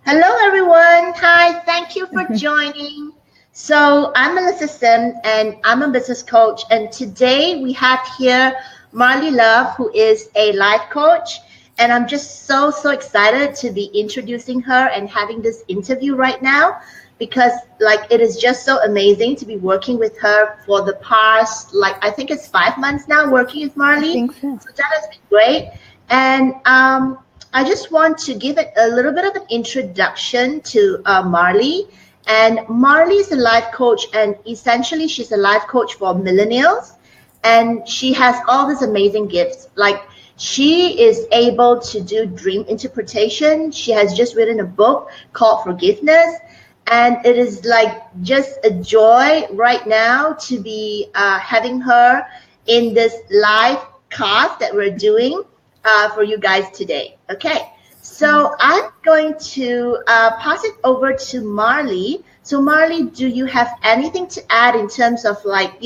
Hello, everyone. Hi, thank you for joining. So, I'm Melissa Sim, and I'm a business coach. And today we have here Marley Love, who is a life coach. And I'm just so excited to be introducing her and having this interview right now because, like, it is just so amazing to be working with her for the past, like, I think it's 5 months now working with I Marley. think so. So, that has been great. And I just want to give it a little bit of an introduction to Marley. And Marley is a life coach, and essentially, she's a life coach for millennials. And she has all these amazing gifts. Like, she is able to do dream interpretation. She has just written a book called Forgiveness. And it is like just a joy right now to be having her in this live cast that we're doing for you guys today. Okay, so I'm going to pass it over to Marley. So Marley, do you have anything to add in terms of like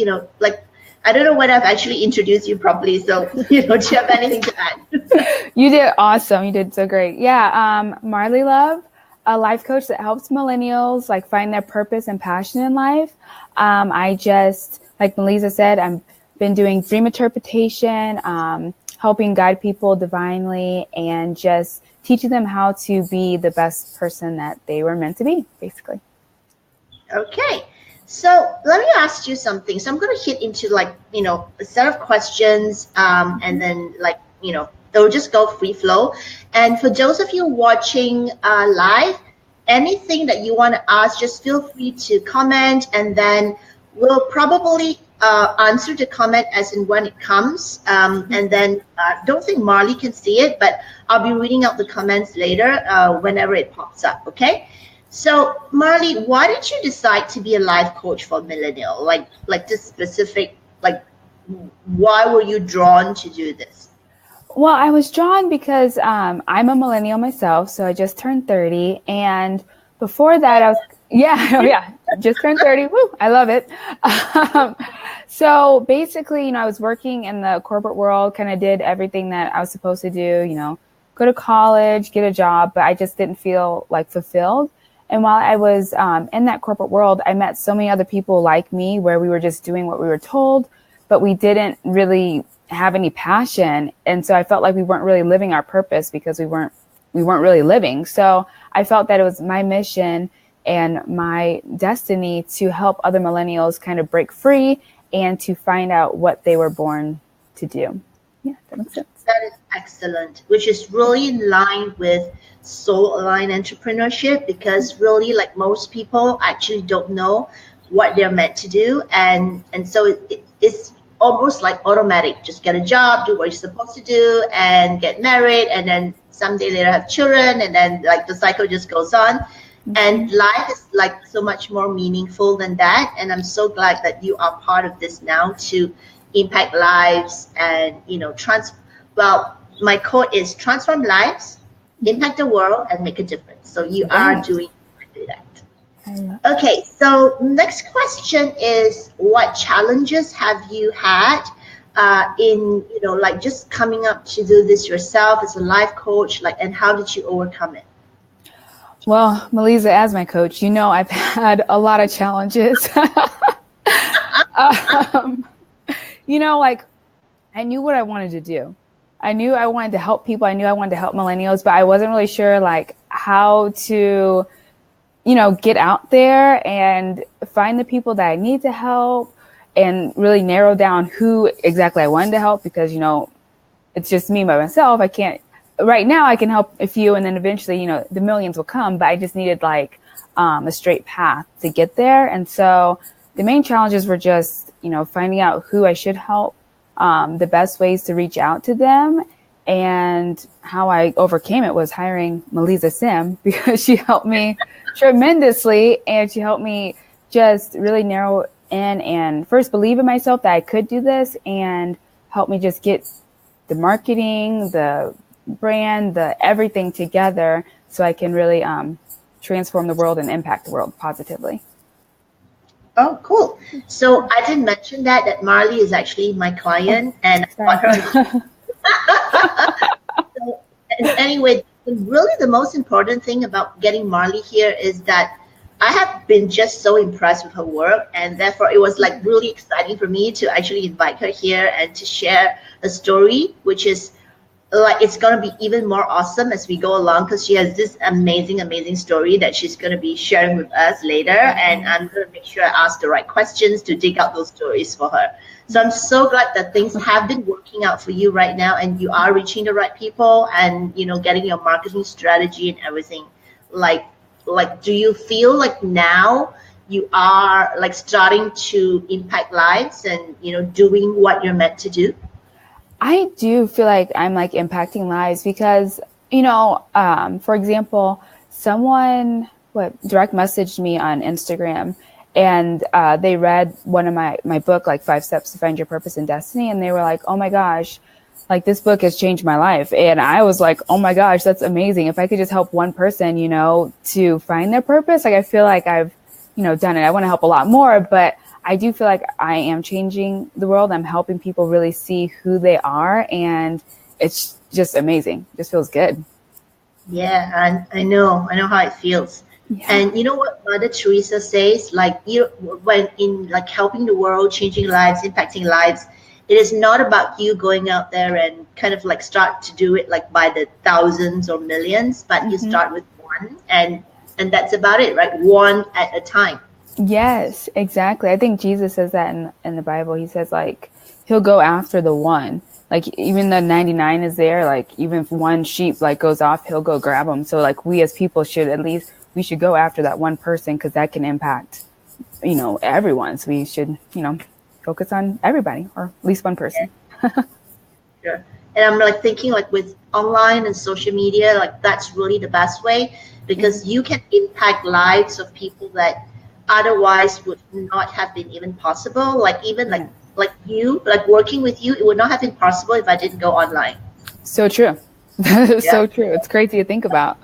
I don't know whether I've actually introduced you properly. So do you have anything to add? You did awesome. You did so great. Yeah. Marley Love, a life coach that helps millennials like find their purpose and passion in life. I just, like Melissa said, I've been doing dream interpretation, helping guide people divinely, and just teaching them how to be the best person that they were meant to be, basically. Okay. So let me ask you something. So I'm going to hit into a set of questions, and then they'll just go free flow. And for those of you watching live, anything that you want to ask, just feel free to comment, and then we'll probably answer the comment as in when it comes. And then don't think Marley can see it, but I'll be reading out the comments later whenever it pops up. Okay. So Marley, why did you decide to be a life coach for millennial? Like this specific, like why were you drawn to do this? Well, I was drawn because I'm a millennial myself, so I just turned 30, and before that, I was just turned 30. Woo, I love it. So basically, I was working in the corporate world, kind of did everything that I was supposed to do. Go to college, get a job, but I just didn't feel like fulfilled. And while I was in that corporate world, I met so many other people like me where we were just doing what we were told, but we didn't really have any passion. And so I felt like we weren't really living our purpose because we weren't really living. So I felt that it was my mission and my destiny to help other millennials kind of break free and to find out what they were born to do. Yeah, that makes sense. That is excellent, which is really in line with soul aligned entrepreneurship, because really, like, most people actually don't know what they're meant to do, and so it's almost like automatic. Just get a job, do what you're supposed to do, and get married, and then someday later have children, and then like the cycle just goes on. And life is like so much more meaningful than that. And I'm so glad that you are part of this now to impact lives and my quote is transform lives, impact the world, and make a difference. So you are doing exactly that. Okay, so next question is, what challenges have you had in like just coming up to do this yourself as a life coach, and how did you overcome it? Well, Melissa, as my coach, I've had a lot of challenges. Like I knew what I wanted to do. I knew I wanted to help people. I knew I wanted to help millennials, but I wasn't really sure like how to, get out there and find the people that I need to help and really narrow down who exactly I wanted to help, because, it's just me by myself. I can't, right now I can help a few, and then eventually, the millions will come, but I just needed like a straight path to get there. And so the main challenges were just, finding out who I should help, the best ways to reach out to them. And how I overcame it was hiring Melissa Sim, because she helped me tremendously, and she helped me just really narrow in and first believe in myself that I could do this, and help me just get the marketing, the brand, the everything together so I can really transform the world and impact the world positively. Oh, cool. So I didn't mention that Marley is actually my client, and I got her. So, anyway, really the most important thing about getting Marley here is that I have been just so impressed with her work, and therefore it was like really exciting for me to actually invite her here and to share a story, which is like it's going to be even more awesome as we go along because she has this amazing story that she's going to be sharing with us later, and I'm going to make sure I ask the right questions to dig out those stories for her. So I'm so glad that things have been working out for you right now, and you are reaching the right people, and getting your marketing strategy and everything. Like do you feel like now you are like starting to impact lives and doing what you're meant to do? I do feel like I'm like impacting lives because, for example, someone direct messaged me on Instagram, and they read one of my book, like 5 Steps to Find Your Purpose and Destiny. And they were like, oh my gosh, like this book has changed my life. And I was like, oh my gosh, that's amazing. If I could just help one person, to find their purpose, like I feel like I've, done it. I want to help a lot more, but I do feel like I am changing the world. I'm helping people really see who they are, and it's just amazing. It just feels good. Yeah, I know how it feels. Yeah. And you know what Mother Teresa says? Like when in like helping the world, changing lives, impacting lives, it is not about you going out there and kind of like start to do it like by the thousands or millions, but you start with one, and that's about it, right? One at a time. Yes, exactly. I think Jesus says that in the Bible. He says like he'll go after the one. Like even the 99 is there. Like even if one sheep like goes off, he'll go grab them. So like we as people we should go after that one person, because that can impact everyone. So we should focus on everybody, or at least one person. Yeah. Sure. And I'm like thinking like with online and social media, like that's really the best way, because you can impact lives of people that otherwise would not have been even possible. Like even like you, like working with you, it would not have been possible if I didn't go online. So true. So true. It's crazy to think about.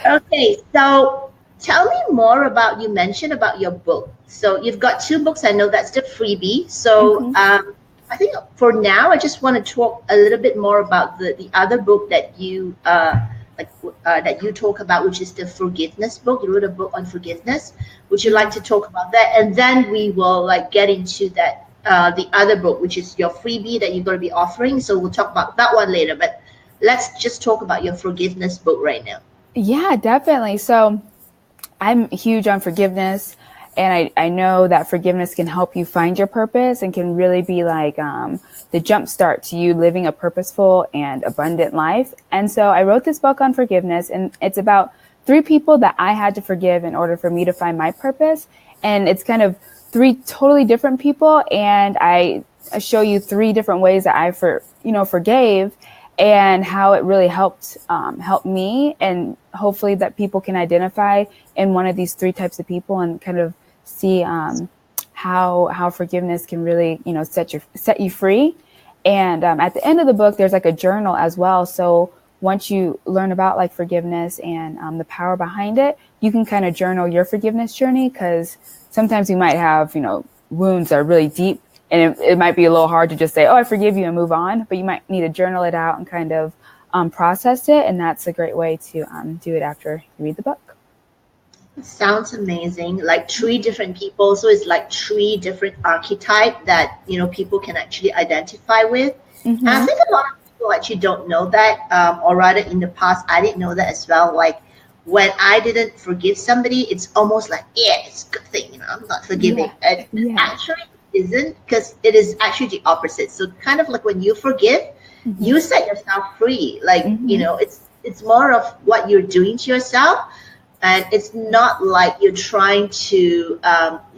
Okay, so tell me more about, you mentioned about your book. So you've got 2 books. I know that's the freebie. So I think for now, I just want to talk a little bit more about the other book that you that you talk about, which is the forgiveness book. You wrote a book on forgiveness. Would you like to talk about that? And then we will like get into that the other book, which is your freebie that you're going to be offering. So we'll talk about that one later. But let's just talk about your forgiveness book right now. Yeah, definitely. So I'm huge on forgiveness. And I know that forgiveness can help you find your purpose and can really be like the jump start to you living a purposeful and abundant life. And so I wrote this book on forgiveness, and it's about 3 people that I had to forgive in order for me to find my purpose. And it's kind of 3 totally different people. And I show you 3 different ways that I forgave, and how it really helped me. And hopefully that people can identify in one of these 3 types of people and kind of see how forgiveness can really set you free. And at the end of the book, there's like a journal as well. So once you learn about like forgiveness and the power behind it, you can kind of journal your forgiveness journey, because sometimes you might have wounds that are really deep, and it might be a little hard to just say, oh, I forgive you, and move on. But you might need to journal it out and kind of process it, and that's a great way to do it after you read the book. Sounds amazing. Like 3 different people, so it's like 3 different archetypes that people can actually identify with. And I think a lot of people actually don't know that, or rather in the past I didn't know that as well. Like when I didn't forgive somebody, it's almost like, it's a good thing, I'm not forgiving. And actually it isn't, because it is actually the opposite. So kind of like when you forgive, you set yourself free. Like it's more of what you're doing to yourself. And it's not like you're trying to,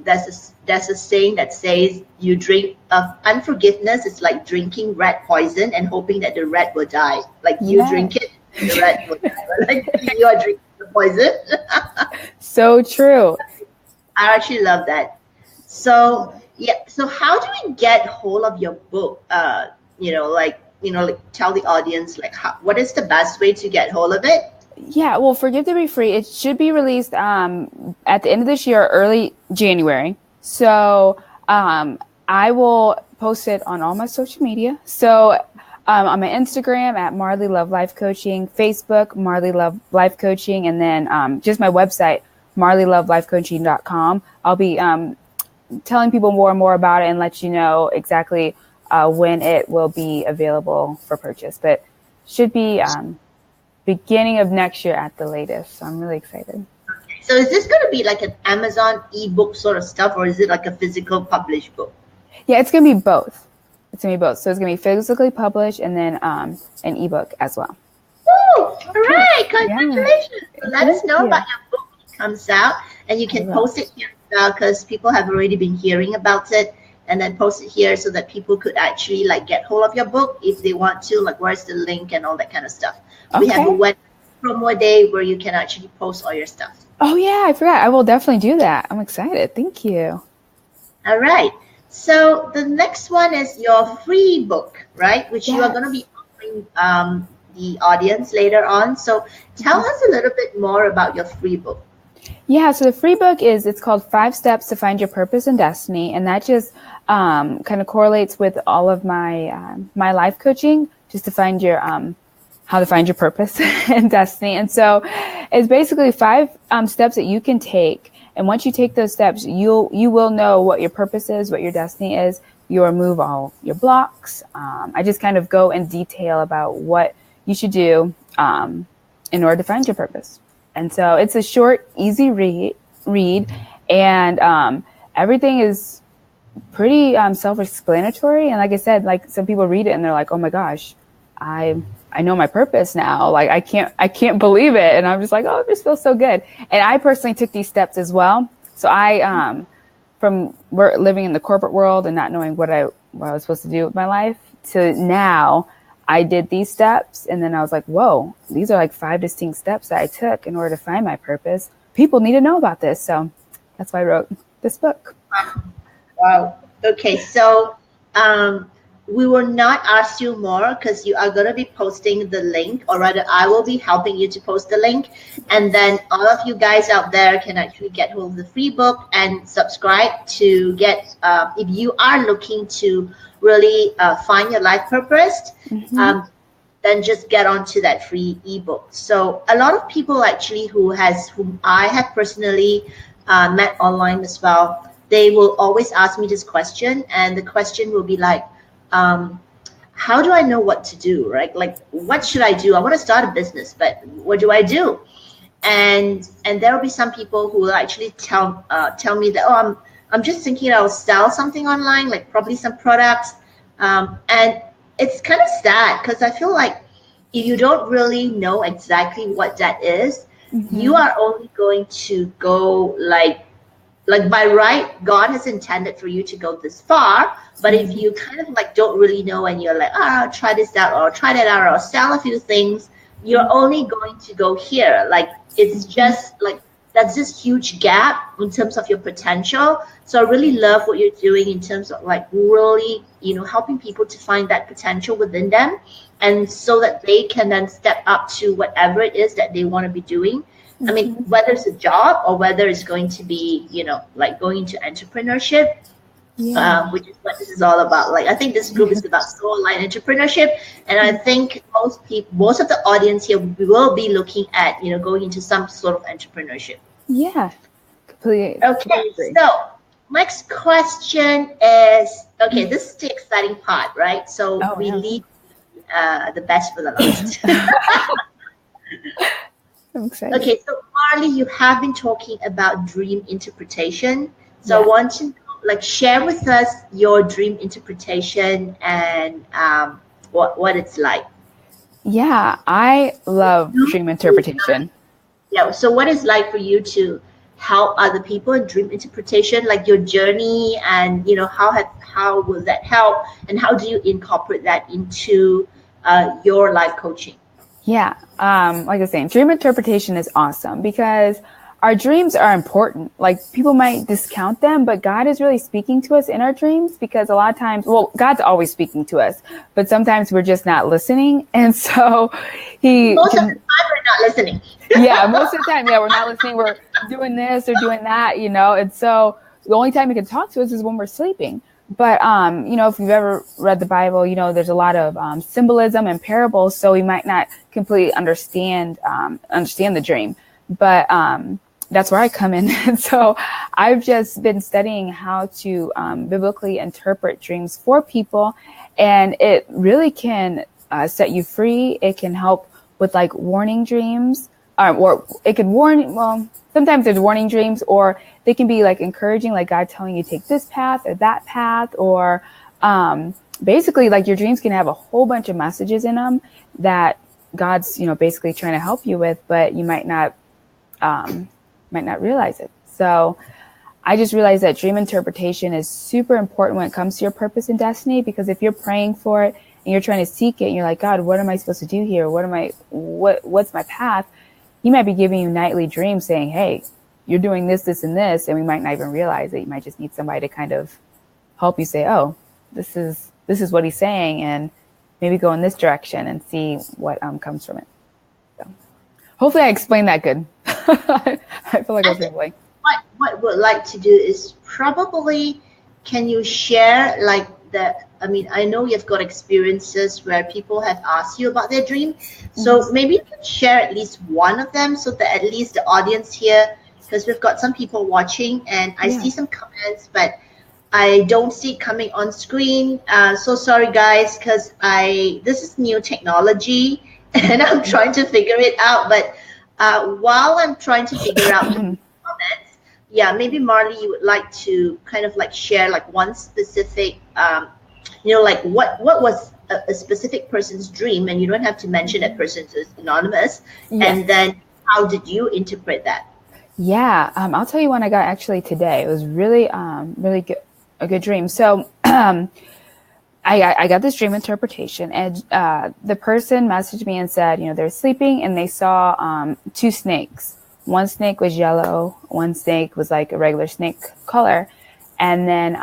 there's a saying that says you drink unforgiveness. It's like drinking rat poison and hoping that the rat will die. Like you drink it, the rat will die. Like you are drinking the poison. So true. I actually love that. So so how do we get hold of your book? Like tell the audience like what is the best way to get hold of it? Yeah, well, Forgive to Be Free, it should be released at the end of this year, early January. So I will post it on all my social media. So On my Instagram at Marley Love Life Coaching, Facebook, Marley Love Life Coaching, and then just my website, marleylovelifecoaching.com. I'll be telling people more and more about it and let you know exactly when it will be available for purchase. But should be beginning of next year at the latest. So I'm really excited. So is this going to be like an Amazon ebook sort of stuff, or is it like a physical published book? Yeah, it's going to be both. It's going to be both. So it's going to be physically published and then an ebook as well. Oh, all right. Congratulations. Yeah. Let us know about your book when it comes out, and you can post it here because people have already been hearing about it, and then post it here so that people could actually like get hold of your book if they want to, like where's the link and all that kind of stuff. Okay. We have a web promo day where you can actually post all your stuff. Oh, yeah, I forgot. I will definitely do that. I'm excited. Thank you. All right. So the next one is your free book, right? Which you are going to be offering the audience later on. So tell us a little bit more about your free book. Yeah, so the free book it's called 5 Steps to Find Your Purpose and Destiny. And that just kind of correlates with all of my my life coaching, just to find your how to find your purpose and destiny. And so it's basically 5 steps that you can take. And once you take those steps, you will know what your purpose is, what your destiny is. You'll remove all your blocks. I just kind of go in detail about what you should do in order to find your purpose. And so it's a short, easy read, and everything is pretty self-explanatory. And like I said, like some people read it and they're like, "Oh my gosh, I know my purpose now. Like I can't believe it." And I'm just like, "Oh, this feels so good." And I personally took these steps as well. So I from living in the corporate world and not knowing what I was supposed to do with my life to now, I did these steps, and then I was like, whoa, these are like 5 distinct steps that I took in order to find my purpose. People need to know about this. So that's why I wrote this book. Wow. Okay. So we will not ask you more because you are going to be posting the link, or rather I will be helping you to post the link. And then all of you guys out there can actually get hold of the free book and subscribe to get, if you are looking to really find your life purpose, then just get onto that free ebook. So a lot of people actually whom I have personally met online as well, they will always ask me this question, and the question will be like, how do I know what to do, right? Like, what should I do? I want to start a business, but what do I do? And there will be some people who will actually tell me that, oh, I'm just thinking I'll sell something online, like probably some products. And it's kind of sad because I feel like if you don't really know exactly what that is, you are only going to go like by right, God has intended for you to go this far. But if you kind of like don't really know and you're like, I'll try this out or try that out or sell a few things, you're only going to go here. Like it's just like that's this huge gap in terms of your potential. So I really love what you're doing in terms of like really, helping people to find that potential within them, and so that they can then step up to whatever it is that they want to be doing. I mean, whether it's a job or whether it's going to be, like going into entrepreneurship, which is what this is all about. Like, I think this group is about soul-aligned entrepreneurship. And I think most of the audience here will be looking at, going into some sort of entrepreneurship. Yeah, completely. Okay, so next question is, okay, this is the exciting part, right? So we leave the best for the last. Okay, so Marley, you have been talking about dream interpretation. So I want to share with us your dream interpretation and what it's like. Yeah, I love dream interpretation. Yeah, so what is like for you to help other people in dream interpretation, like your journey, and how will that help, and how do you incorporate that into your life coaching? Yeah, like I was saying, dream interpretation is awesome because our dreams are important. Like people might discount them, but God is really speaking to us in our dreams because a lot of times, well, God's always speaking to us, but sometimes we're just not listening. And so most of the time we're not listening. Yeah, most of the time, we're not listening. We're doing this or doing that, And so the only time he can talk to us is when we're sleeping. But if you've ever read the Bible, there's a lot of symbolism and parables, so we might not completely understand the dream. But that's where I come in. And so I've just been studying how to biblically interpret dreams for people, and it really can set you free. It can help with like warning dreams, or it could warn. Well, sometimes there's warning dreams, or they can be like encouraging, like God telling you take this path or that path, or basically like your dreams can have a whole bunch of messages in them that God's basically trying to help you with, but you might not realize it. So I just realized that dream interpretation is super important when it comes to your purpose and destiny, because if you're praying for it and you're trying to seek it and you're like, God, what am I supposed to do here? What's my path? He might be giving you nightly dreams saying, hey, you're doing this, this, and this, and we might not even realize it. You might just need somebody to kind of help you say, oh, this is what he's saying, and maybe go in this direction and see what comes from it. So hopefully I explained that good. I feel like I was rambling. What we'd like to do is probably, can you share like I know you've got experiences where people have asked you about their dream. So maybe you can share at least one of them so that at least the audience here, because we've got some people watching and I see some comments, but I don't see it coming on screen. So sorry guys, because this is new technology and I'm trying to figure it out. But while I'm trying to figure out the comments, maybe Marley, you would like to kind of like share like one specific, like what was a specific person's dream, and you don't have to mention that person is anonymous. And then how did you interpret that? Yeah, I'll tell you one I got actually today. It was really, really good, a good dream. So I got this dream interpretation, and the person messaged me and said, they're sleeping and they saw two snakes. One snake was yellow, one snake was like a regular snake color, and then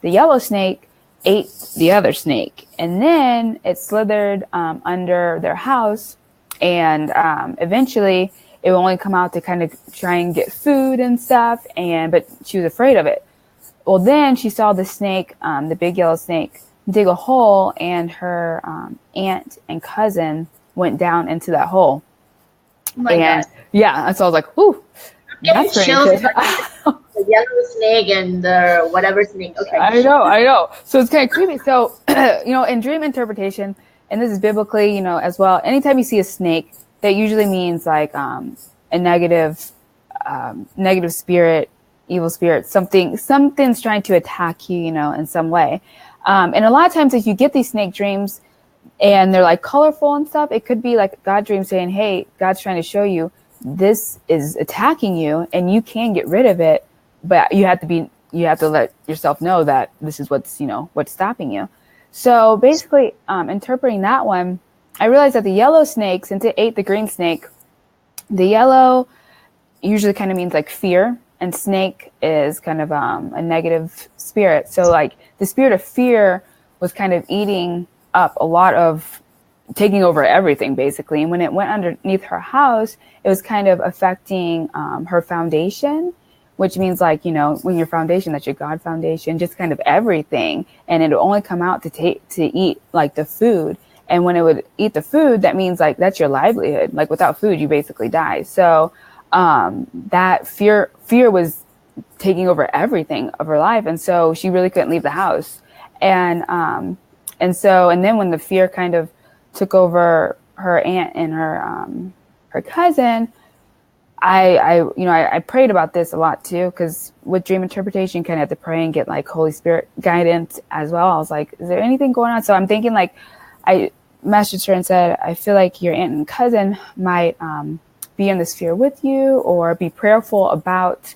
the yellow snake ate the other snake, and then it slithered under their house, and eventually it would only come out to kind of try and get food and stuff, but she was afraid of it. Well, then she saw the snake, the big yellow snake, dig a hole, and her aunt and cousin went down into that hole. Oh my God. Yeah, so I was like, "Ooh, that's pretty good." The yellow snake and the whatever snake. Okay. I know. So it's kind of creepy. So, in dream interpretation, and this is biblically, as well, anytime you see a snake, that usually means like a negative spirit, evil spirit, something's trying to attack you, in some way. And a lot of times if you get these snake dreams and they're like colorful and stuff, it could be like God dream saying, hey, God's trying to show you this is attacking you and you can get rid of it, but you have to let yourself know that this is what's stopping you. So basically, interpreting that one, I realized that the yellow snake, since it ate the green snake, the yellow usually kind of means like fear, and snake is kind of a negative spirit. So like the spirit of fear was kind of eating up a lot of, taking over everything basically. And when it went underneath her house, it was kind of affecting her foundation, which means like, when your foundation, that's your God foundation, just kind of everything. And it would only come out to eat like the food. And when it would eat the food, that means like that's your livelihood. Like without food, you basically die. So that fear was taking over everything of her life. And so she really couldn't leave the house. And then when the fear kind of took over her aunt and her cousin, I prayed about this a lot too, because with dream interpretation, you kind of have to pray and get like Holy Spirit guidance as well. I was like, is there anything going on? So I'm thinking like, I messaged her and said, I feel like your aunt and cousin might be in this fear with you, or be prayerful about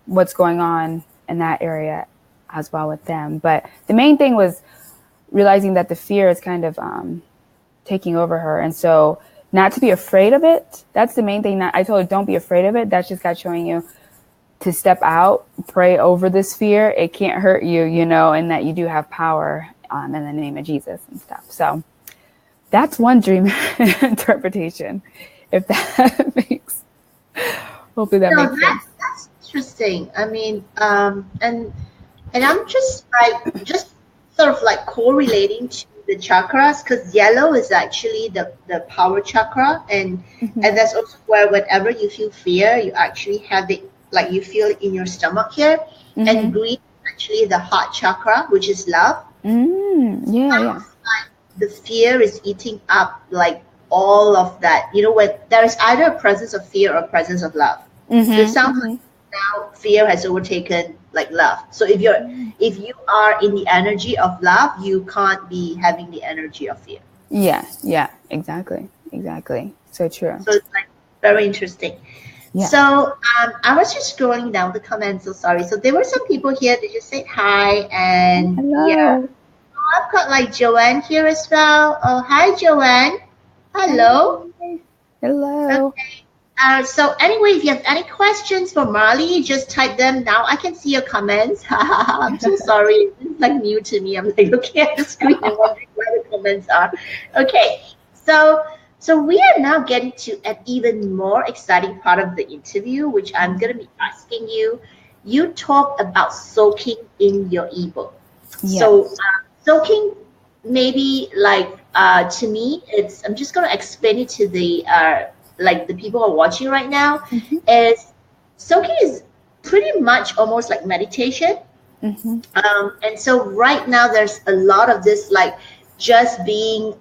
what's going on in that area as well with them. But the main thing was realizing that the fear is kind of taking over her. And so not to be afraid of it. That's the main thing. I told her, don't be afraid of it. That's just God showing you to step out, pray over this fear. It can't hurt you, and that you do have power in the name of Jesus and stuff. So that's one dream interpretation. If that hopefully that makes sense. That's interesting. I mean, and And I'm just sort of like correlating to the chakras because yellow is actually the power chakra, and that's also where whenever you feel fear, you actually have it like you feel it in your stomach here. And green is actually the heart chakra, which is love. Yeah. The fear is eating up like all of that. You know, when there is either a presence of fear or a presence of love. So it sounds like now fear has overtaken like love. So if you are in the energy of love, you can't be having the energy of fear. Yeah, exactly. So true. So it's like very interesting. Yeah. So I was just scrolling down the comments. So sorry. So there were some people here that just said hi, and Hello. yeah, I've got like Joanne here as well. Oh, hi, Joanne. Hello. Hello. Okay. So anyway, if you have any questions for Marley, just type them now. I can see your comments. I'm so sorry. It's like new to me. I'm like looking at the screen and wondering where the comments are. Okay. So we are now getting to an even more exciting part of the interview, which I'm going to be asking you. You talk about soaking in your ebook. Yes. So soaking, maybe like to me, I'm just going to explain it to the like the people who are watching right now. Is soaking is pretty much almost like meditation. And so right now there's a lot of this like just being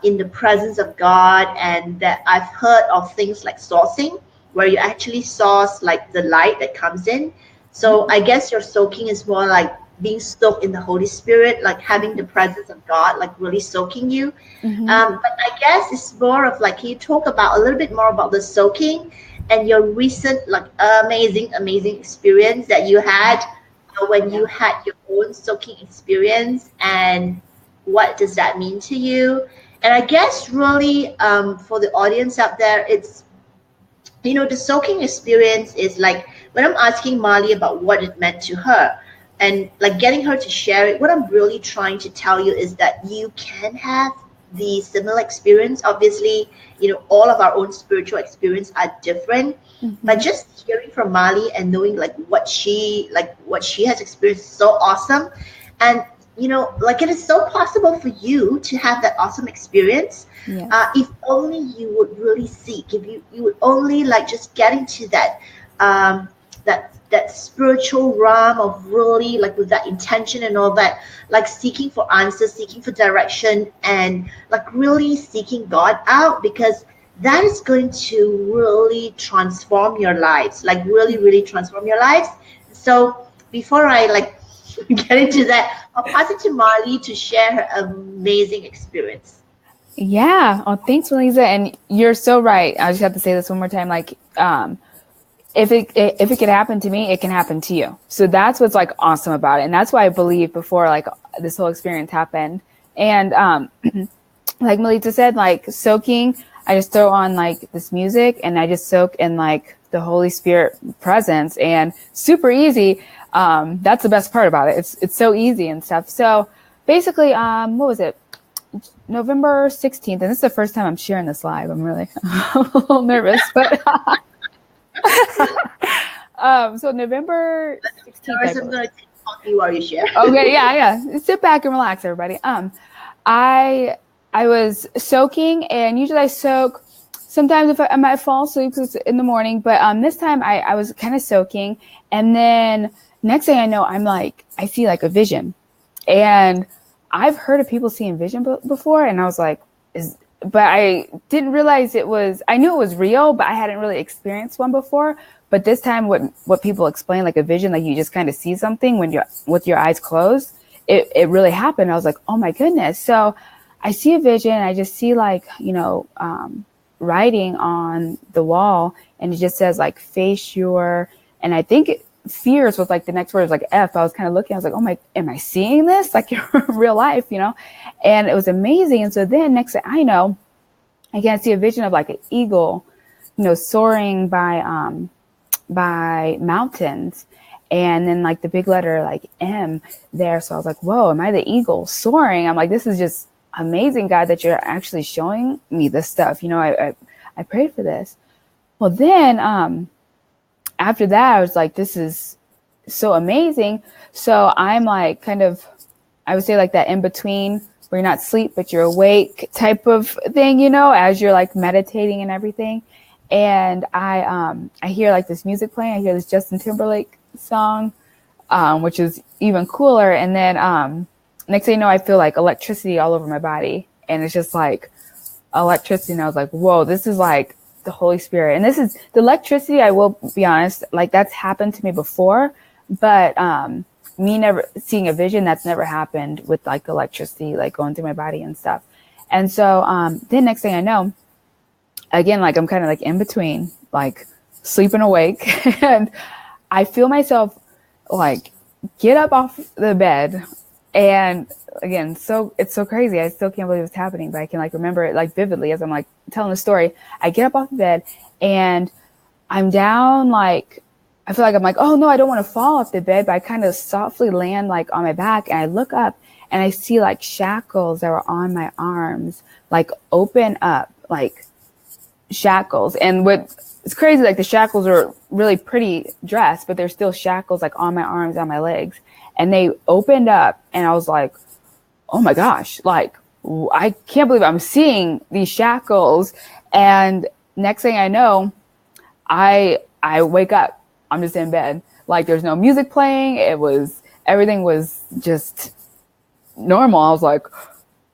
in the presence of God, and that I've heard of things like sourcing, where you actually source like the light that comes in. So I guess your soaking is more like being soaked in the Holy Spirit, like having the presence of God, like really soaking you. But I guess it's more of like, can you talk about a little bit more about the soaking and your recent like amazing experience that you had when you had your own soaking experience, and what does that mean to you? And I guess really for the audience out there, it's, you know, the soaking experience is like when I'm asking Marley about what it meant to her and like getting her to share it, what I'm really trying to tell you is that you can have the similar experience. Obviously, you know, all of our own spiritual experience are different, but just hearing from Marley and knowing like what she has experienced is so awesome. And you know, like it is so possible for you to have that awesome experience. If only you would really seek, if you would only like just get into that that spiritual realm of really like with that intention and all that, like seeking for answers, seeking for direction, and like really seeking God out, because that is going to really transform your lives, like really transform your lives. So before I like get into that, I'll pass it to Marley to share her amazing experience. Yeah. Oh, thanks, Melissa. And you're so right. I just have to say this one more time. Like, if it could happen to me, it can happen to you. So that's what's like awesome about it. And that's why I believe before like this whole experience happened. And, like Melissa said, like soaking, I just throw on like this music and I just soak in like the Holy Spirit presence, and super easy. That's the best part about it. It's so easy and stuff. So basically, what was it? November 16th. And this is the first time I'm sharing this live. I'm really a little nervous, but, so November 16th. I'm going to talk to you while you share. Okay. Yeah. Sit back and relax, everybody. I was soaking, and usually I soak. Sometimes if I might fall asleep because it's in the morning, but this time I was kind of soaking, and then next thing I know, I'm like, I see like a vision, and I've heard of people seeing vision before, and I was like, but I didn't realize it was. I knew it was real, but I hadn't really experienced one before. But this time, what people explain, like a vision, like you just kind of see something when you're with your eyes closed. It really happened. I was like, oh my goodness. So I see a vision. I just see like, you know, writing on the wall, and it just says like face your, and I think fears was like the next word was like F. I was kind of looking, I was like, oh my, am I seeing this like in real life, you know? And it was amazing. And so then next thing I know, I can see a vision of like an eagle, you know, soaring by mountains, and then like the big letter like M there. So I was like, whoa, am I the eagle soaring? I'm like, this is just amazing, God, that you're actually showing me this stuff. You know, I prayed for this. Well, then after that, I was like, this is so amazing. So I'm like kind of, I would say like that in between where you're not asleep, but you're awake type of thing, you know, as you're like meditating and everything. And I hear like this music playing. I hear this Justin Timberlake song, which is even cooler. And then next thing you know, I feel like electricity all over my body. And it's just like electricity. And I was like, whoa, this is like the Holy Spirit. And this is the electricity, I will be honest, like that's happened to me before. But me never seeing a vision, that's never happened with like electricity, like going through my body and stuff. And so then next thing I know, again, like I'm kind of like in between, like sleeping awake. And I feel myself like get up off the bed. And again, so it's so crazy. I still can't believe it's happening, but I can like remember it like vividly as I'm like telling the story. I get up off the bed and I'm down, like, I feel like I'm like, oh no, I don't want to fall off the bed, but I kind of softly land like on my back and I look up and I see like shackles that were on my arms, like open up, like shackles. And what it's crazy, like the shackles are really pretty dressed, but there's still shackles like on my arms, on my legs. And they opened up and I was like, oh my gosh, like I can't believe I'm seeing these shackles. And next thing I know, I wake up. I'm just in bed. Like there's no music playing. Everything was just normal. I was like,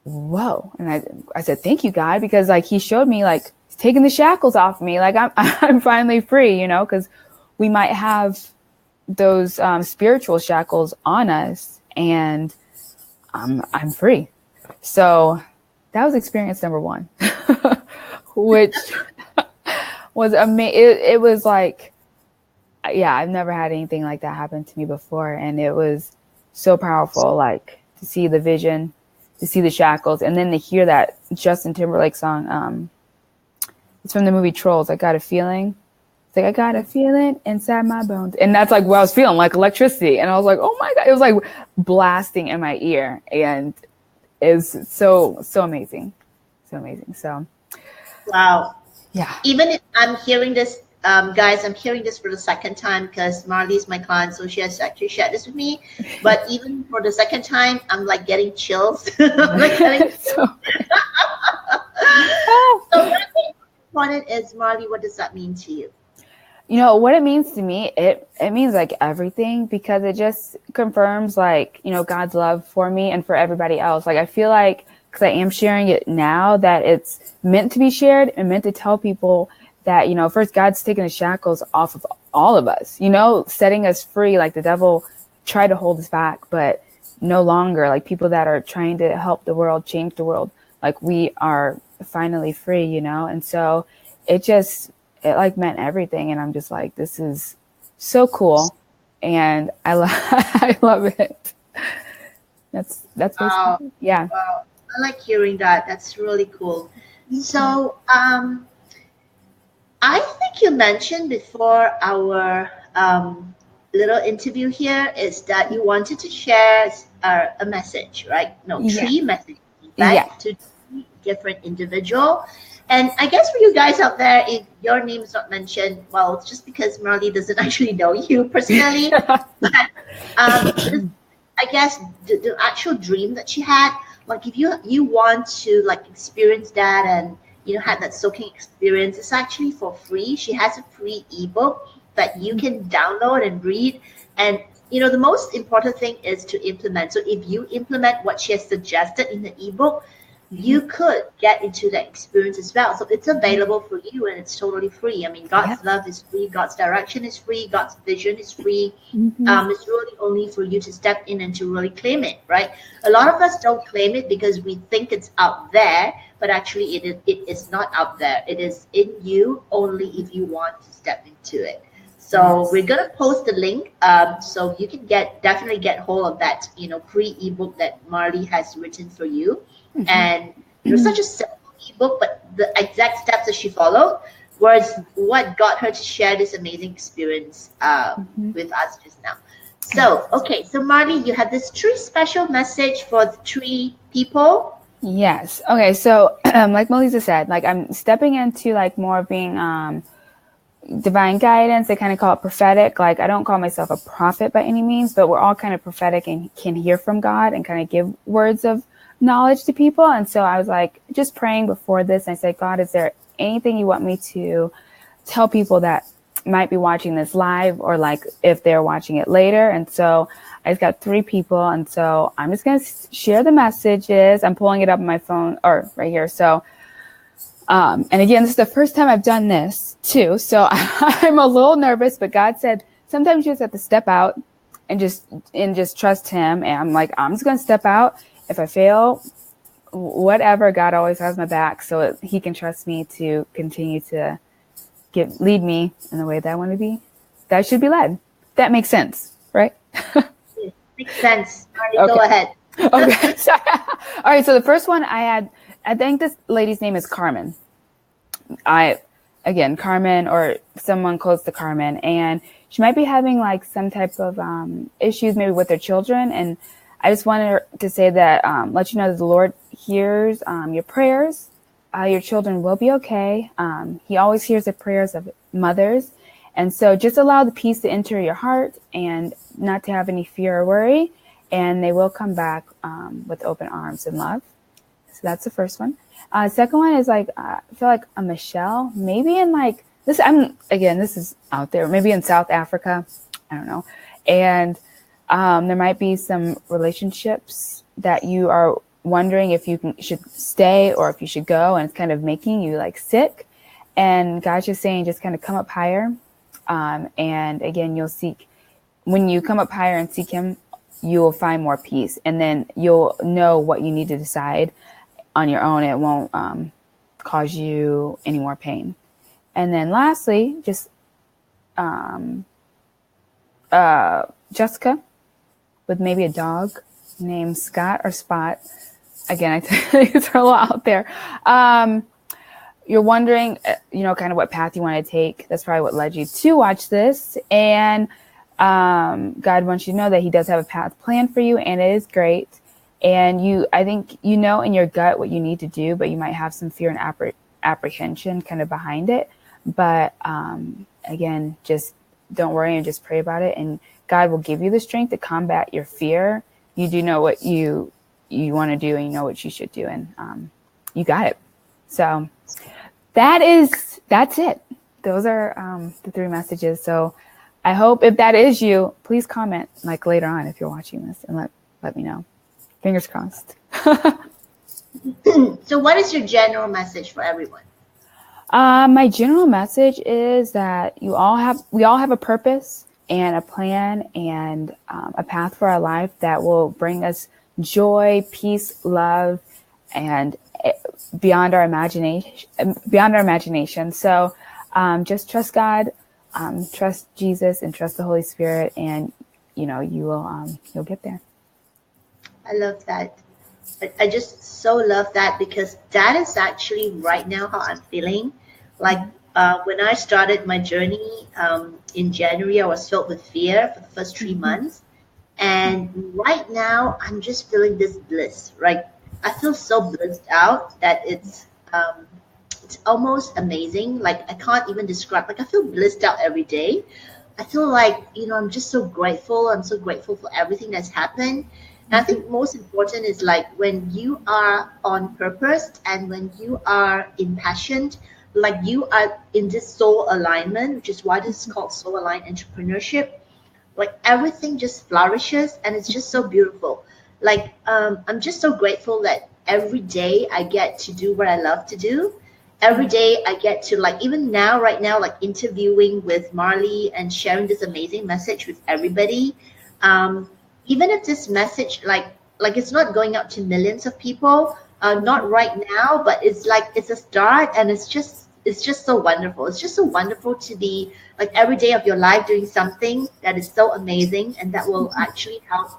whoa. And I said, thank you, God, because like he showed me like he's taking the shackles off me. Like I'm finally free, you know, because we might have those spiritual shackles on us and I'm free. So that was experience number one, which was amazing. It was like, yeah, I've never had anything like that happen to me before. And it was so powerful, like to see the vision, to see the shackles, and then to hear that Justin Timberlake song. It's from the movie Trolls. I Got a Feeling. It's like, I got a feeling inside my bones. And that's like what I was feeling, like electricity. And I was like, oh my God, it was like blasting in my ear. And it's so amazing. So amazing. So. Wow. Yeah. Even if I'm hearing this, guys, I'm hearing this for the second time because Marley is my client, so she has actually shared this with me. But even for the second time, I'm like getting chills. So what I think important is, Marley, what does that mean to you? You know, what it means to me, it means like everything, because it just confirms like, you know, God's love for me and for everybody else. Like I feel like, because I am sharing it now, that it's meant to be shared and meant to tell people that, you know, first God's taking the shackles off of all of us, you know, setting us free. Like the devil tried to hold us back, but no longer. Like people that are trying to help the world, change the world, like we are finally free, you know. And so it like meant everything. And I'm just like, this is so cool. And I love it. That's basically, yeah. Wow. I like hearing that. That's really cool. So, I think you mentioned before our little interview here is that you wanted to share a message, right? No, three messages, right? To three different individuals. And I guess for you guys out there, if your name is not mentioned, well, it's just because Marley doesn't actually know you personally. But I guess the actual dream that she had, like if you want to like experience that and you know had that soaking experience, it's actually for free. She has a free ebook that you can download and read. And you know the most important thing is to implement. So if you implement what she has suggested in the ebook, you could get into that experience as well. So it's available for you and it's totally free. I mean, God's love is free. God's direction is free. God's vision is free. It's really only for you to step in and to really claim it, right? A lot of us don't claim it because we think it's out there, but actually it is not out there. It is in you only if you want to step into it. So we're going to post the link so you can definitely get hold of that, you know, free ebook that Marley has written for you. And it was such a simple ebook, but the exact steps that she followed was what got her to share this amazing experience with us just now. So, okay, so Marley, you have this three special message for the three people. Yes. Okay. So, like Melissa said, like I'm stepping into like more of being, divine guidance. They kind of call it prophetic. Like, I don't call myself a prophet by any means, but we're all kind of prophetic and can hear from God and kind of give words of knowledge to people. And so I was like, just praying before this, and I said, God, is there anything you want me to tell people that might be watching this live, or like if they're watching it later? And so I just got 3 people. And so I'm just going to share the messages. I'm pulling it up on my phone, or right here. So, and again, this is the first time I've done this too. So I'm a little nervous, but God said, sometimes you just have to step out and just trust him. And I'm like, I'm just going to step out. If I fail, whatever, God always has my back, so he can trust me to continue to lead me in the way that I want to be. That I should be led. That makes sense, right? Makes sense. All right, okay. Go ahead. Okay. Sorry. All right. So the first one I think this lady's name is Carmen. Carmen, or someone close to Carmen, and she might be having like some type of issues maybe with their children. And I just wanted to say that, let you know that the Lord hears your prayers. Your children will be okay. He always hears the prayers of mothers. And so just allow the peace to enter your heart and not to have any fear or worry. And they will come back with open arms and love. So that's the first one. Second one is like, I feel like a Michelle, maybe in like this, this is out there, maybe in South Africa. I don't know. And there might be some relationships that you are wondering if you should stay or if you should go, and it's kind of making you like sick. And God's just saying, just kind of come up higher. And again, when you come up higher and seek him, you will find more peace. And then you'll know what you need to decide on your own. It won't cause you any more pain. And then lastly, just Jessica, with maybe a dog named Scott or Spot. Again, I think it's a lot out there. You're wondering, kind of what path you want to take. That's probably what led you to watch this. And God wants you to know that he does have a path planned for you, and it is great. And I think you know in your gut what you need to do, but you might have some fear and apprehension kind of behind it. But again, just don't worry and just pray about it. And God will give you the strength to combat your fear. You do know what you want to do, and you know what you should do, and you got it. So that's it. Those are the 3 messages. So I hope if that is you, please comment like later on if you're watching this, and let me know. Fingers crossed. So what is your general message for everyone? My general message is that we all have a purpose and a plan and a path for our life that will bring us joy, peace, love, and beyond our imagination. So just trust God, trust Jesus, and trust the Holy Spirit, and you'll get there. I love that. I just so love that, because that is actually right now how I'm feeling. Like when I started my journey in January, I was filled with fear for the first 3 months. And right now I'm just feeling this bliss, right? I feel so blissed out that it's almost amazing. Like I can't even describe, like I feel blissed out every day. I feel like, I'm just so grateful. I'm so grateful for everything that's happened. And I think most important is like when you are on purpose and when you are impassioned, like you are in this soul alignment, which is why this is called soul aligned entrepreneurship. Like everything just flourishes, and it's just so beautiful. Like I'm just so grateful that every day I get to do what I love to do. Every day I get to, like, even now, right now, like interviewing with Marley and sharing this amazing message with everybody. Even if this message, like it's not going out to millions of people, not right now, but it's a start, and it's just so wonderful. It's just so wonderful to be like every day of your life doing something that is so amazing and that will actually help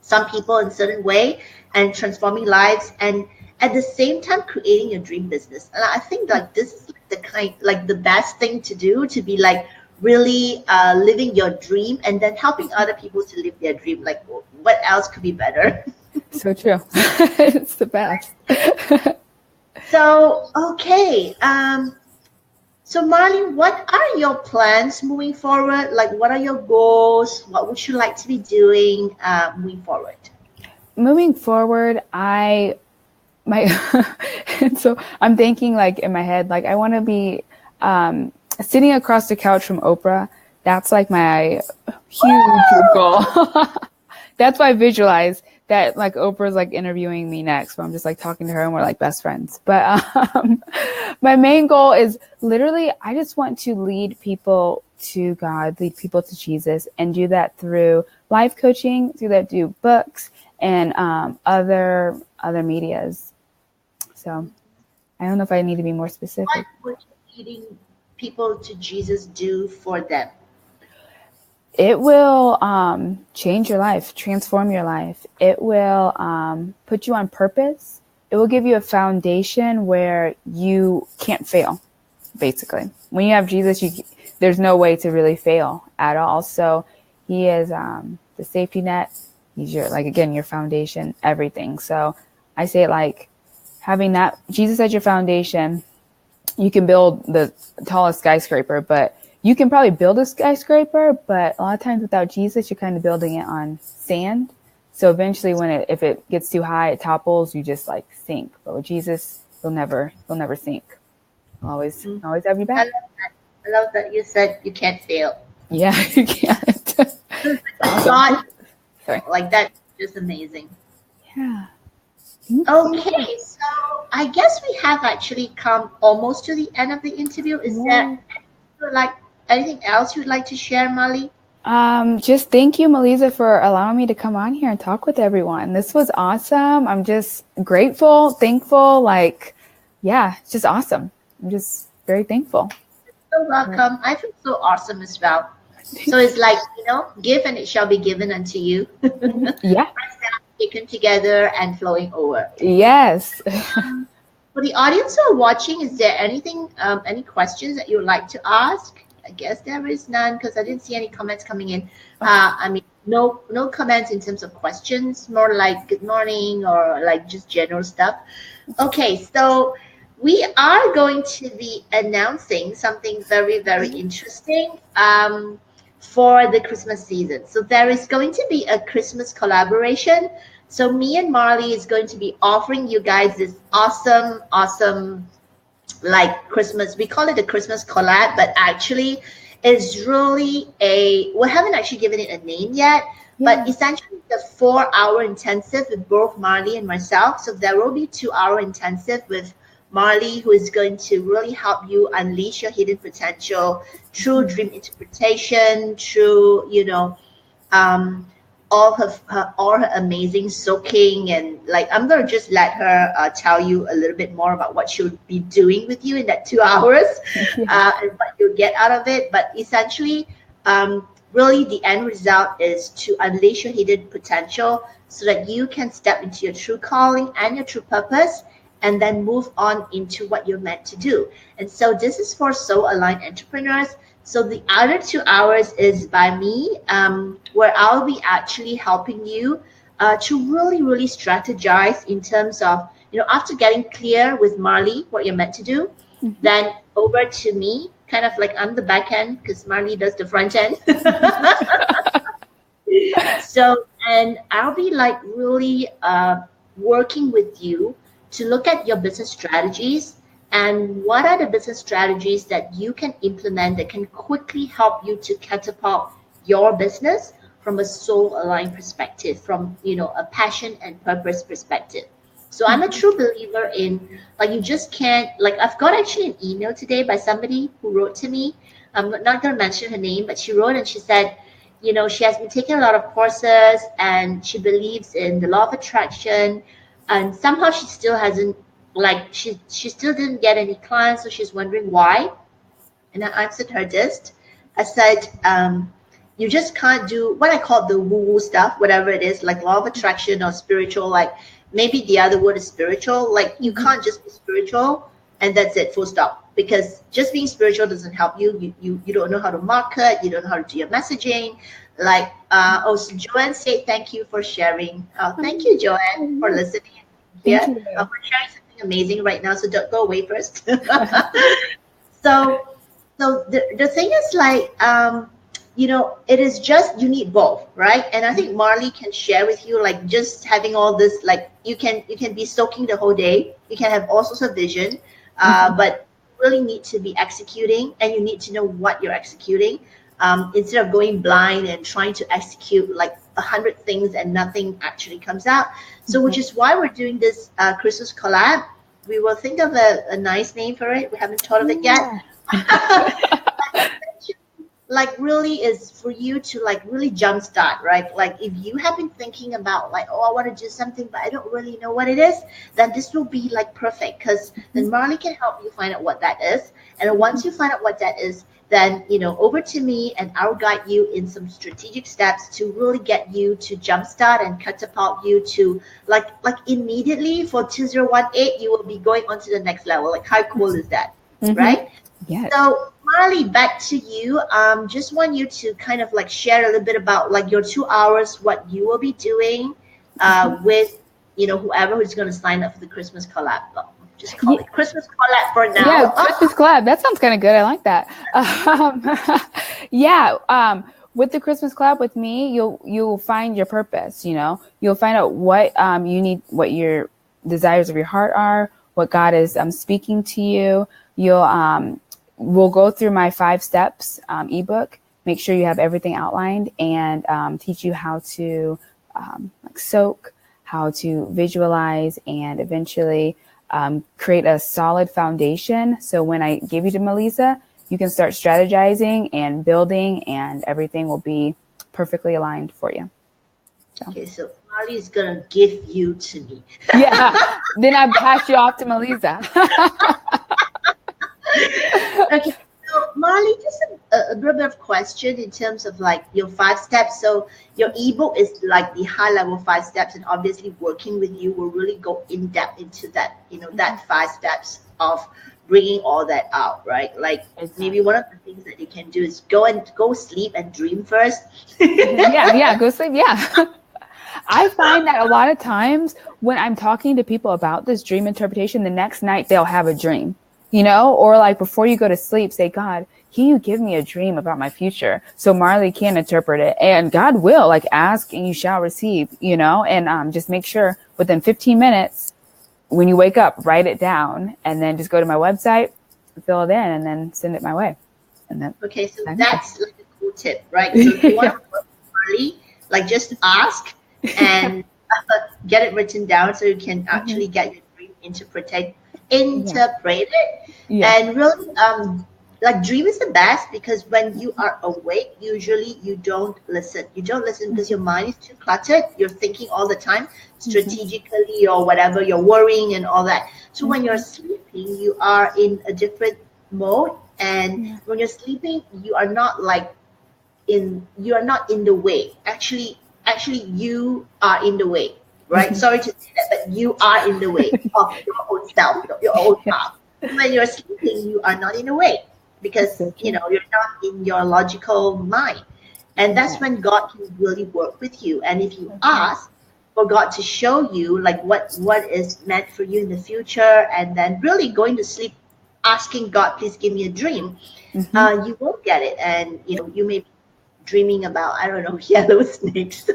some people in a certain way and transforming lives, and at the same time creating your dream business. And I think like this is the best thing to do, to be like really living your dream and then helping other people to live their dream. Like what else could be better? So true. It's the best. So, okay. So Marley, what are your plans moving forward? Like, what are your goals? What would you like to be doing moving forward? Moving forward, my so I'm thinking like in my head, like I want to be sitting across the couch from Oprah. That's like my huge goal. That's why I visualize that like Oprah's like interviewing me next, where I'm just like talking to her and we're like best friends. But my main goal is literally I just want to lead people to God, lead people to Jesus, and do that through life coaching, through that through books and other medias. So I don't know if I need to be more specific. What would leading people to Jesus do for them? It will change your life, transform your life. It will put you on purpose. It will give you a foundation where you can't fail, basically. When you have Jesus, there's no way to really fail at all. So he is the safety net. He's your, like, again, your foundation, everything. So I say it like having that Jesus as your foundation, you can build the tallest skyscraper, but you can probably build a skyscraper, but a lot of times without Jesus, you're kind of building it on sand. So eventually if it gets too high, it topples, you just like sink. But with Jesus, you'll never sink. You'll always have your back. I love that you said you can't fail. Yeah, you can't. God, like that's just amazing. Yeah. Okay, so I guess we have actually come almost to the end of the interview. Is there like anything else you'd like to share, Molly? Just thank you, Melissa, for allowing me to come on here and talk with everyone. This was awesome. I'm just grateful, thankful. Like, yeah, it's just awesome. I'm just very thankful. You're so welcome. I feel so awesome as well. So it's like, give and it shall be given unto you. Yeah. Taken together and flowing over. Yes. For the audience who are watching, is there anything, any questions that you would like to ask? I guess there is none because I didn't see any comments coming in. I mean, no comments in terms of questions, more like good morning or like just general stuff. Okay, so we are going to be announcing something very, very interesting for the Christmas season. So there is going to be a Christmas collaboration. So me and Marley is going to be offering you guys this awesome like Christmas. We call it a Christmas collab, but actually it's really we haven't actually given it a name yet, but essentially the 4-hour intensive with both Marley and myself. So there will be 2-hour intensive with Marley, who is going to really help you unleash your hidden potential through dream interpretation, through all her amazing soaking, and like I'm gonna just let her tell you a little bit more about what she'll be doing with you in that 2 hours and what you'll get out of it. But essentially, really the end result is to unleash your hidden potential so that you can step into your true calling and your true purpose, and then move on into what you're meant to do. And so this is for soul aligned entrepreneurs. So the other 2 hours is by me, where I'll be actually helping you to really strategize in terms of, after getting clear with Marley, what you're meant to do, then over to me, kind of like I'm the back end because Marley does the front end. So, and I'll be like really working with you to look at your business strategies and what are the business strategies that you can implement that can quickly help you to catapult your business from a soul aligned perspective, from a passion and purpose perspective. So I'm a true believer in, like, you just can't, like, I've got actually an email today by somebody who wrote to me. I'm not going to mention her name, but she wrote and she said, she has been taking a lot of courses and she believes in the law of attraction, and somehow she still hasn't, like, she still didn't get any clients, so she's wondering why. And I answered her this. I said, you just can't do what I call the woo-woo stuff, whatever it is, like law of attraction or spiritual, like maybe the other word is spiritual. Like, you can't just be spiritual and that's it, full stop. Because just being spiritual doesn't help you. You don't know how to market. You don't know how to do your messaging. Like, so Joanne said, thank you for sharing. Thank you, Joanne, for listening. Yeah, we're sharing something amazing right now, so don't go away first. So So the thing is like, it is just, you need both, right? And I think Marley can share with you, like, just having all this, like, you can be soaking the whole day, you can have all sorts of vision, but you really need to be executing, and you need to know what you're executing, instead of going blind and trying to execute like 100 things and nothing actually comes out. So which is why we're doing this Christmas collab. We will think of a nice name for it. We haven't thought of it yet. Like, really is for you to like really jumpstart, right? Like, if you have been thinking about like, oh, I want to do something, but I don't really know what it is, then this will be like perfect, because then Marley can help you find out what that is. And once you find out what that is, then, over to me, and I'll guide you in some strategic steps to really get you to jumpstart and catapult you to like immediately for 2018, you will be going on to the next level. Like, how cool is that? Right? Yes. So Marley, back to you. Just want you to kind of like share a little bit about like your 2 hours, what you will be doing with, whoever who's going to sign up for the Christmas collab. Just call it Christmas collab for now. Yeah, Christmas collab. That sounds kind of good. I like that. With the Christmas collab with me, you'll find your purpose. You'll find out what you need, what your desires of your heart are, what God is speaking to you. We'll go through my 5 steps ebook. Make sure you have everything outlined, and teach you how to soak, how to visualize, and eventually create a solid foundation. So when I give you to Melissa, you can start strategizing and building, and everything will be perfectly aligned for you. Okay, so Marley is gonna give you to me. Yeah, then I pass you off to Melissa. Okay, so Marley, just a little bit of question in terms of like your 5 steps. So your ebook is like the high level 5 steps, and obviously working with you will really go in depth into that, that 5 steps of bringing all that out, right? Like, maybe one of the things that you can do is go sleep and dream first. Go sleep. Yeah. I find that a lot of times when I'm talking to people about this dream interpretation, the next night they'll have a dream. Or like before you go to sleep, say, God, can you give me a dream about my future? So Marley can interpret it, and God will, like, ask and you shall receive, and just make sure within 15 minutes when you wake up, write it down, and then just go to my website, fill it in, and then send it my way. And then, okay, so that's like a cool tip, right? So if you want to work with Marley, like, just ask and get it written down so you can actually get your dream interpreted. And really like, dream is the best, because when you are awake, usually you don't listen because your mind is too cluttered. You're thinking all the time strategically or whatever, you're worrying and all that. So when you're sleeping, you are in a different mode, and when you're sleeping, you are not in the way. Actually you are in the way. Right? Sorry to say that, but you are in the way of your own self, your own path. When you're sleeping, you are not in the way, because you're not in your logical mind. And that's when God can really work with you. And if you ask for God to show you like what is meant for you in the future, and then really going to sleep asking God, please give me a dream, you won't get it. And you may be dreaming about, I don't know, yellow snakes.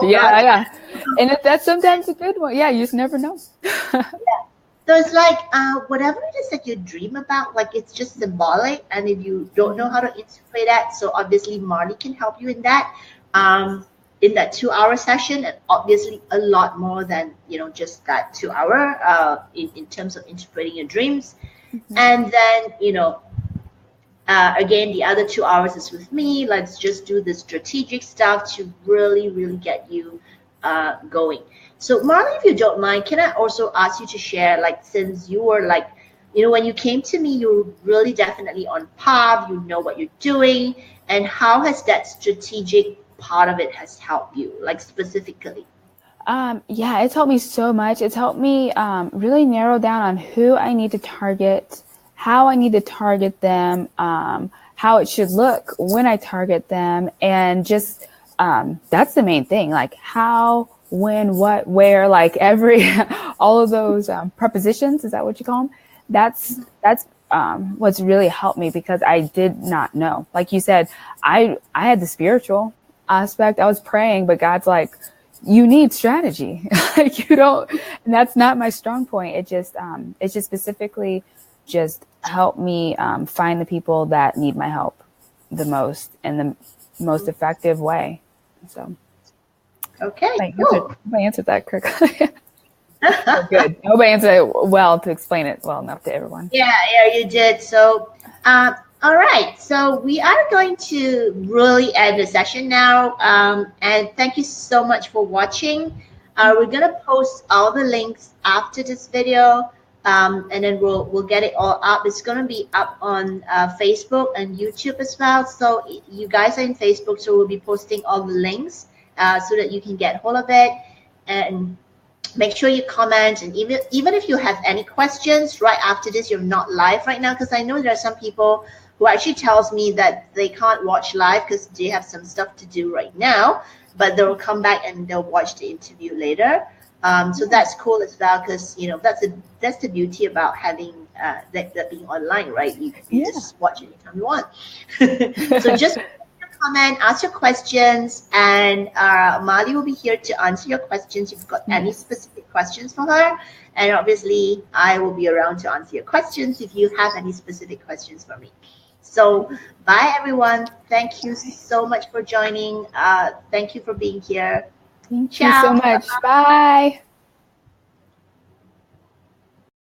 Yeah. And that's sometimes a good one. Yeah, you just never know. So it's like whatever it is that you dream about, like, it's just symbolic. And if you don't know how to interpret that, so obviously Marley can help you in that 2-hour session, and obviously a lot more than just that 2 hour in terms of interpreting your dreams. And then again, the other 2 hours is with me. Let's just do the strategic stuff to really, really get you going. So Marley, if you don't mind, can I also ask you to share, like, since you were like, when you came to me, you're really definitely on path, you know what you're doing, and how has that strategic part of it has helped you, like, specifically? It's helped me so much. It's helped me really narrow down on who I need to target, how I need to target them, how it should look when I target them, and just that's the main thing, like how, when, what, where, like all of those prepositions, is that what you call them? That's what's really helped me, because I did not know. Like you said, I had the spiritual aspect. I was praying, but God's like, you need strategy. Like you don't, and that's not my strong point. It just specifically just helped me find the people that need my help the most in the most effective way. So, okay, I cool. answered that correctly. Good. I hope I answered it well to explain it well enough to everyone. Yeah, you did. So, all right. So we are going to really end the session now. And thank you so much for watching. We're gonna post all the links after this video, and then we'll get it all up. It's gonna be up on Facebook and YouTube as well. So you guys are in Facebook, so we'll be posting all the links so that you can get hold of it. And make sure you comment, and even if you have any questions right after this, you're not live right now, because I know there are some people who actually tells me that they can't watch live because they have some stuff to do right now, but they'll come back and they'll watch the interview later. So that's cool as well, because that's the beauty about having that being online, right? You just watch anytime you want. So just comment, ask your questions, and Mali will be here to answer your questions if you've got any specific questions for her. And obviously, I will be around to answer your questions if you have any specific questions for me. So, bye everyone. Thank you so much for joining. Thank you for being here. Thank you so much. Bye.